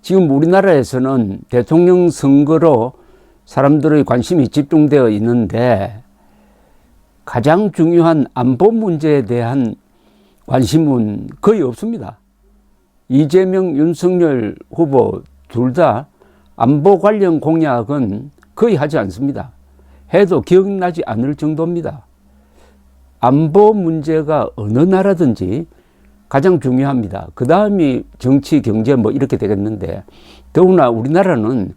지금 우리나라에서는 대통령 선거로 사람들의 관심이 집중되어 있는데 가장 중요한 안보 문제에 대한 관심은 거의 없습니다. 이재명, 윤석열 후보 둘 다 안보 관련 공약은 거의 하지 않습니다. 해도 기억나지 않을 정도입니다. 안보 문제가 어느 나라든지 가장 중요합니다. 그 다음이 정치, 경제 뭐 이렇게 되겠는데, 더구나 우리나라는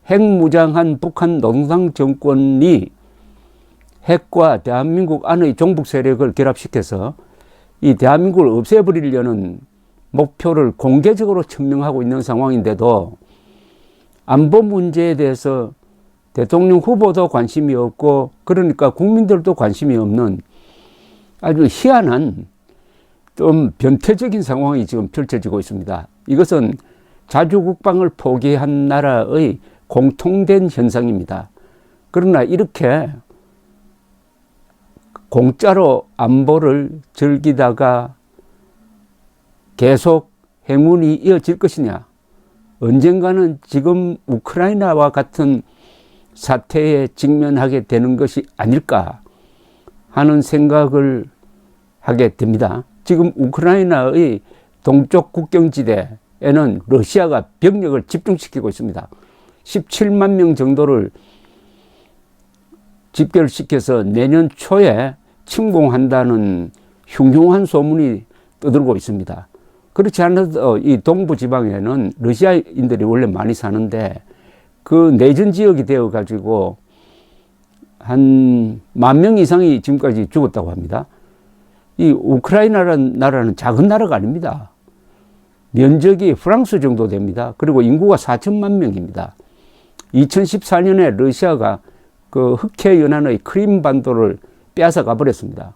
핵무장한 북한 노동당 정권이 핵과 대한민국 안의 종북 세력을 결합시켜서 이 대한민국을 없애버리려는 목표를 공개적으로 천명하고 있는 상황인데도 안보 문제에 대해서 대통령 후보도 관심이 없고, 그러니까 국민들도 관심이 없는 아주 희한한 좀 변태적인 상황이 지금 펼쳐지고 있습니다. 이것은 자주국방을 포기한 나라의 공통된 현상입니다. 그러나 이렇게 공짜로 안보를 즐기다가 계속 행운이 이어질 것이냐, 언젠가는 지금 우크라이나와 같은 사태에 직면하게 되는 것이 아닐까 하는 생각을 하게 됩니다. 지금 우크라이나의 동쪽 국경지대에는 러시아가 병력을 집중시키고 있습니다. 17만 명 정도를 집결시켜서 내년 초에 침공한다는 흉흉한 소문이 떠들고 있습니다. 그렇지 않아도 이 동부 지방에는 러시아인들이 원래 많이 사는데 그 내전 지역이 되어 가지고 한 10,000명 이상이 지금까지 죽었다고 합니다. 이 우크라이나라는 나라는 작은 나라가 아닙니다. 면적이 프랑스 정도 됩니다. 그리고 인구가 4천만 명입니다. 2014년에 러시아가 그 흑해 연안의 크림반도를 빼앗아가 버렸습니다.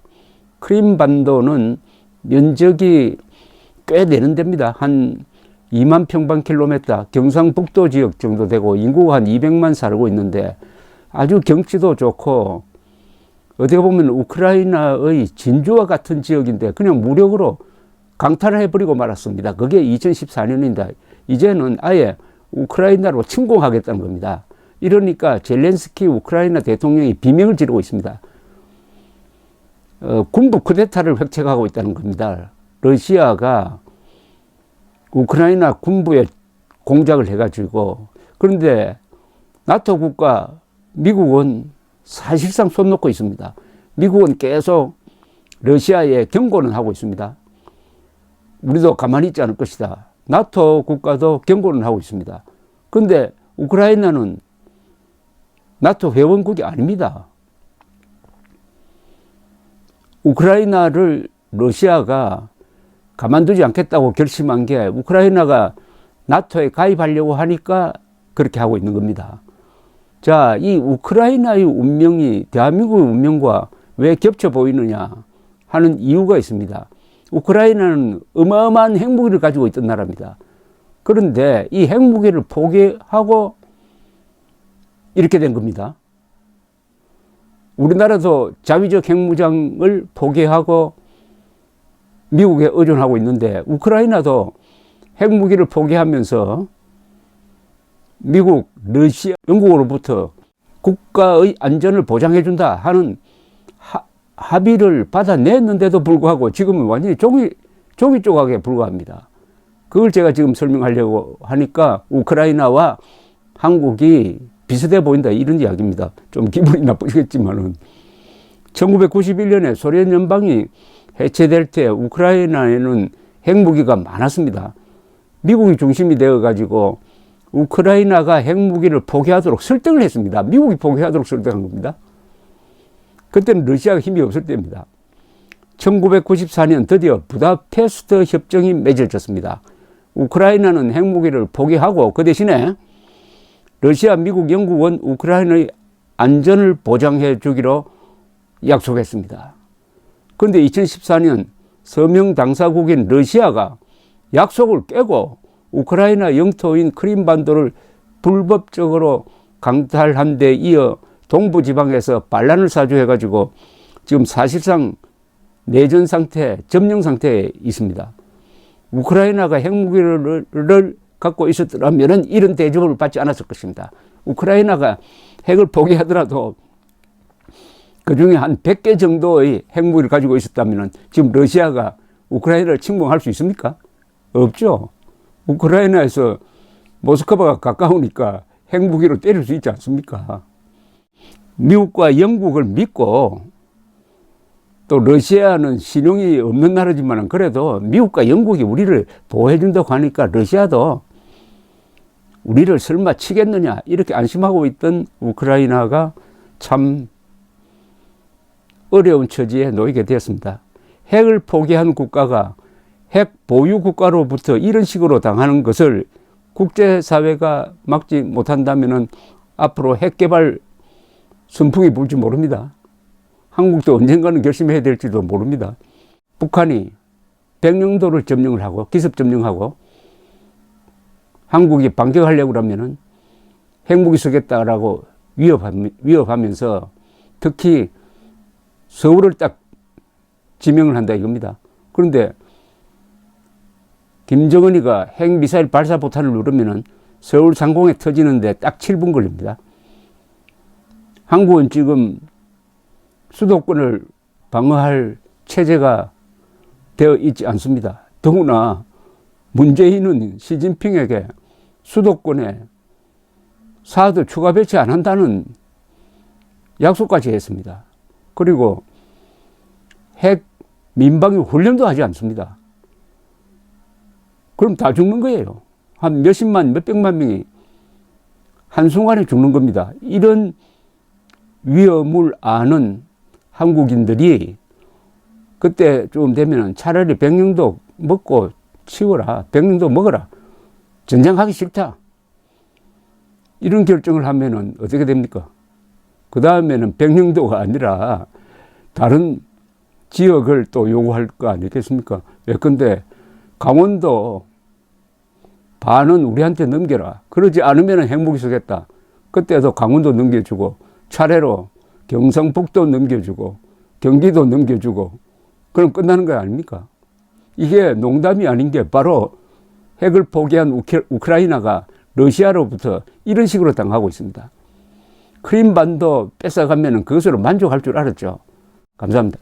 크림반도는 면적이 꽤 되는 데입니다. 한 2만 평방킬로미터, 경상북도 지역 정도 되고 인구가 한 200만 살고 있는데 아주 경치도 좋고 어떻게 보면 우크라이나의 진주와 같은 지역인데 그냥 무력으로 강탈을 해버리고 말았습니다. 그게 2014년인데 이제는 아예 우크라이나로 침공하겠다는 겁니다. 이러니까 젤렌스키 우크라이나 대통령이 비명을 지르고 있습니다. 군부 쿠데타를 획책하고 있다는 겁니다. 러시아가 우크라이나 군부에 공작을 해가지고, 그런데 나토 국가 미국은 사실상 손 놓고 있습니다. 미국은 계속 러시아에 경고는 하고 있습니다. 우리도 가만히 있지 않을 것이다. 나토 국가도 경고는 하고 있습니다. 그런데 우크라이나는 나토 회원국이 아닙니다. 우크라이나를 러시아가 가만두지 않겠다고 결심한 게 우크라이나가 나토에 가입하려고 하니까 그렇게 하고 있는 겁니다. 자, 이 우크라이나의 운명이 대한민국의 운명과 왜 겹쳐 보이느냐 하는 이유가 있습니다. 우크라이나는 어마어마한 핵무기를 가지고 있던 나라입니다. 그런데 이 핵무기를 포기하고 이렇게 된 겁니다. 우리나라도 자위적 핵무장을 포기하고 미국에 의존하고 있는데 우크라이나도 핵무기를 포기하면서 미국, 러시아, 영국으로부터 국가의 안전을 보장해준다 하는 합의를 받아냈는데도 불구하고 지금은 완전히 종이 조각에 불과합니다. 그걸 제가 지금 설명하려고 하니까 우크라이나와 한국이 비슷해 보인다 이런 이야기입니다. 좀 기분이 나쁘겠지만은 1991년에 소련 연방이 해체될 때 우크라이나에는 핵무기가 많았습니다. 미국이 중심이 되어가지고 우크라이나가 핵무기를 포기하도록 설득을 했습니다. 미국이 포기하도록 설득한 겁니다. 그때는 러시아가 힘이 없을 때입니다. 1994년 드디어 부다페스트 협정이 맺어졌습니다. 우크라이나는 핵무기를 포기하고 그 대신에 러시아, 미국, 영국은 우크라이나의 안전을 보장해 주기로 약속했습니다. 그런데 2014년 서명 당사국인 러시아가 약속을 깨고 우크라이나 영토인 크림반도를 불법적으로 강탈한 데 이어 동부지방에서 반란을 사주해가지고 지금 사실상 내전 상태, 점령 상태에 있습니다. 우크라이나가 핵무기를 갖고 있었더라면 이런 대접을 받지 않았을 것입니다. 우크라이나가 핵을 포기하더라도 그중에 한 100개 정도의 핵무기를 가지고 있었다면 지금 러시아가 우크라이나를 침공할 수 있습니까? 없죠. 우크라이나에서 모스크바가 가까우니까 핵무기로 때릴 수 있지 않습니까? 미국과 영국을 믿고 또 러시아는 신용이 없는 나라지만 그래도 미국과 영국이 우리를 보호해준다고 하니까 러시아도 우리를 설마 치겠느냐 이렇게 안심하고 있던 우크라이나가 참 어려운 처지에 놓이게 되었습니다. 핵을 포기한 국가가 핵 보유 국가로부터 이런 식으로 당하는 것을 국제사회가 막지 못한다면 앞으로 핵 개발 선풍이 불지 모릅니다. 한국도 언젠가는 결심해야 될지도 모릅니다. 북한이 백령도를 점령을 하고 기습 점령하고 한국이 반격하려고 하면은 핵무기 쓰겠다라고 위협하면서 특히 서울을 딱 지명을 한다 이겁니다. 그런데 김정은이가 핵미사일 발사 포탄을 누르면은 서울 상공에 터지는데 딱 7분 걸립니다. 한국은 지금 수도권을 방어할 체제가 되어 있지 않습니다. 더구나 문재인은 시진핑에게 수도권에 사드 추가 배치 안 한다는 약속까지 했습니다. 그리고 핵 민방위 훈련도 하지 않습니다. 그럼 다 죽는 거예요. 한 몇십만, 몇백만 명이 한순간에 죽는 겁니다. 이런 위험을 아는 한국인들이 그때 좀 되면 차라리 백령도 먹고 치워라. 백령도 먹어라. 전쟁하기 싫다. 이런 결정을 하면은 어떻게 됩니까? 그 다음에는 백령도가 아니라 다른 지역을 또 요구할 거 아니겠습니까? 예컨대 강원도 반은 우리한테 넘겨라. 그러지 않으면 핵무기 쓰겠다. 그때도 강원도 넘겨주고 차례로 경상북도 넘겨주고 경기도 넘겨주고 그럼 끝나는 거 아닙니까? 이게 농담이 아닌 게 바로 핵을 포기한 우크라이나가 러시아로부터 이런 식으로 당하고 있습니다. 크림반도 뺏어가면 그것으로 만족할 줄 알았죠. 감사합니다.